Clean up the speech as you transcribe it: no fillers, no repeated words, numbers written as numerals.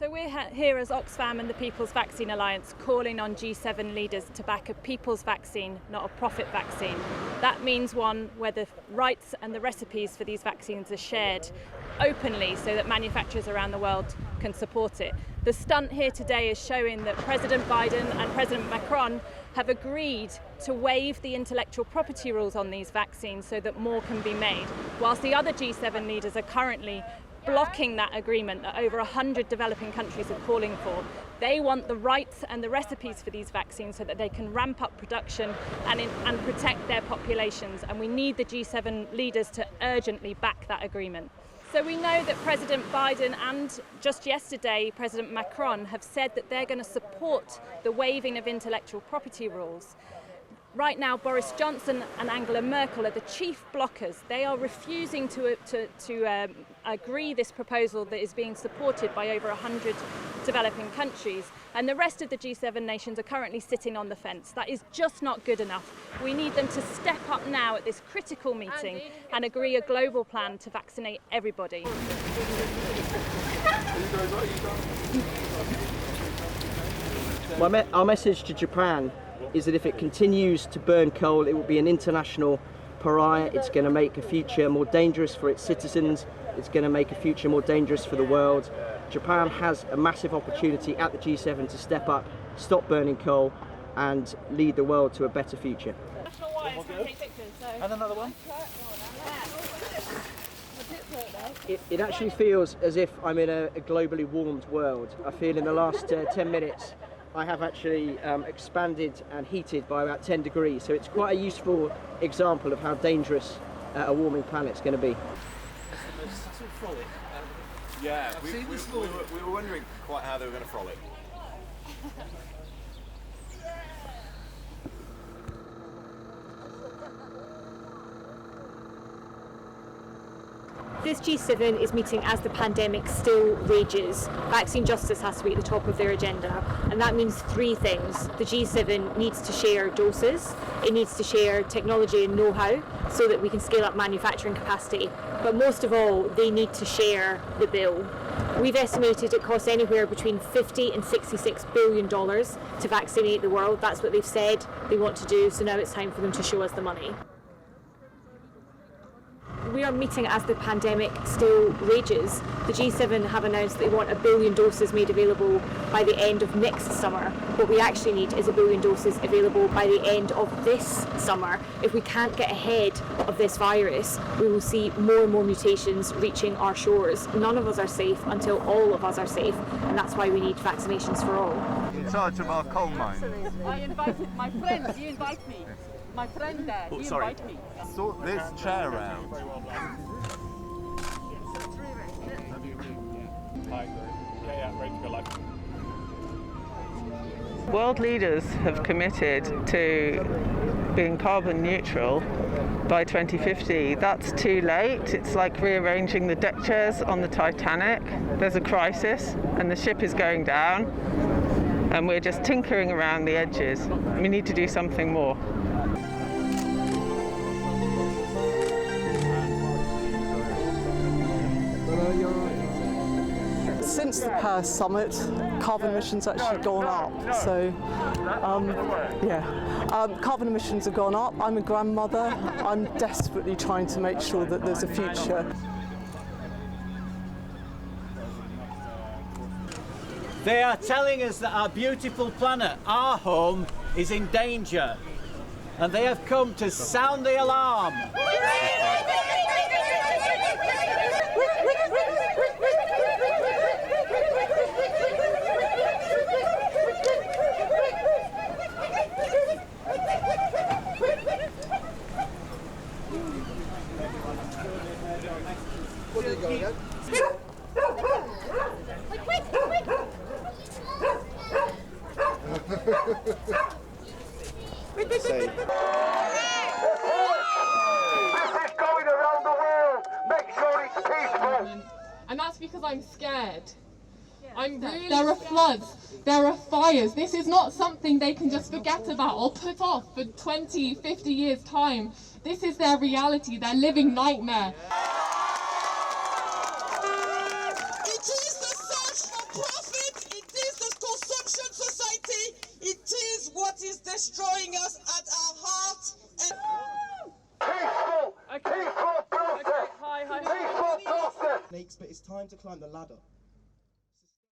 So we're here as Oxfam and the People's Vaccine Alliance calling on G7 leaders to back a people's vaccine, not a profit vaccine. That means one where the rights and the recipes for these vaccines are shared openly so that manufacturers around the world can support it. The stunt here today is showing that President Biden and President Macron have agreed to waive the intellectual property rules on these vaccines so that more can be made, whilst the other G7 leaders are currently blocking that agreement that over 100 developing countries are calling for. They want the rights and the recipes for these vaccines so that they can ramp up production and protect their populations, and we need the G7 leaders to urgently back that agreement. So we know that President Biden and just yesterday President Macron have said that they're going to support the waiving of intellectual property rules. Right now, Boris Johnson and Angela Merkel are the chief blockers. They are refusing to agree this proposal that is being supported by over 100 developing countries. And the rest of the G7 nations are currently sitting on the fence. That is just not good enough. We need them to step up now at this critical meeting and agree a global plan to vaccinate everybody. Our message to Japan is that if it continues to burn coal, it will be an international pariah. It's going to make a future more dangerous for its citizens. It's going to make a future more dangerous for the world. Japan has a massive opportunity at the G7 to step up, stop burning coal, and lead the world to a better future. And another one. It actually feels as if I'm in a globally warmed world. I feel in the last 10 minutes I have actually expanded and heated by about 10 degrees, so it's quite a useful example of how dangerous a warming planet's going to be. Yeah, we were wondering quite how they were going to frolic. This G7 is meeting as the pandemic still rages. Vaccine justice has to be at the top of their agenda, and that means three things. The G7 needs to share doses, it needs to share technology and know-how so that we can scale up manufacturing capacity, but most of all, they need to share the bill. We've estimated it costs anywhere between $50 and $66 billion to vaccinate the world. That's what they've said they want to do, so now it's time for them to show us the money. We are meeting as the pandemic still rages. The G7 have announced they want 1 billion doses made available by the end of next summer. What we actually need is 1 billion doses available by the end of this summer. If we can't get ahead of this virus, we will see more and more mutations reaching our shores. None of us are safe until all of us are safe, and that's why we need vaccinations for all. In charge of our coal mine. I invited my friend, you invite me. My friend there, you invite me. Sort this chair round. World leaders have committed to being carbon neutral by 2050. That's too late. It's like rearranging the deck chairs on the Titanic. There's a crisis and the ship is going down and we're just tinkering around the edges. We need to do something more. Since the Paris summit, carbon emissions actually gone up. So, carbon emissions have gone up. I'm a grandmother. I'm desperately trying to make sure that there's a future. They are telling us that our beautiful planet, our home, is in danger. And they have come to sound the alarm. And that's because I'm scared. There are floods, there are fires. This is not something they can just forget about or put off for 20, 50 years' time. This is their reality, their living nightmare. It is the search for profit But it's time to climb the ladder.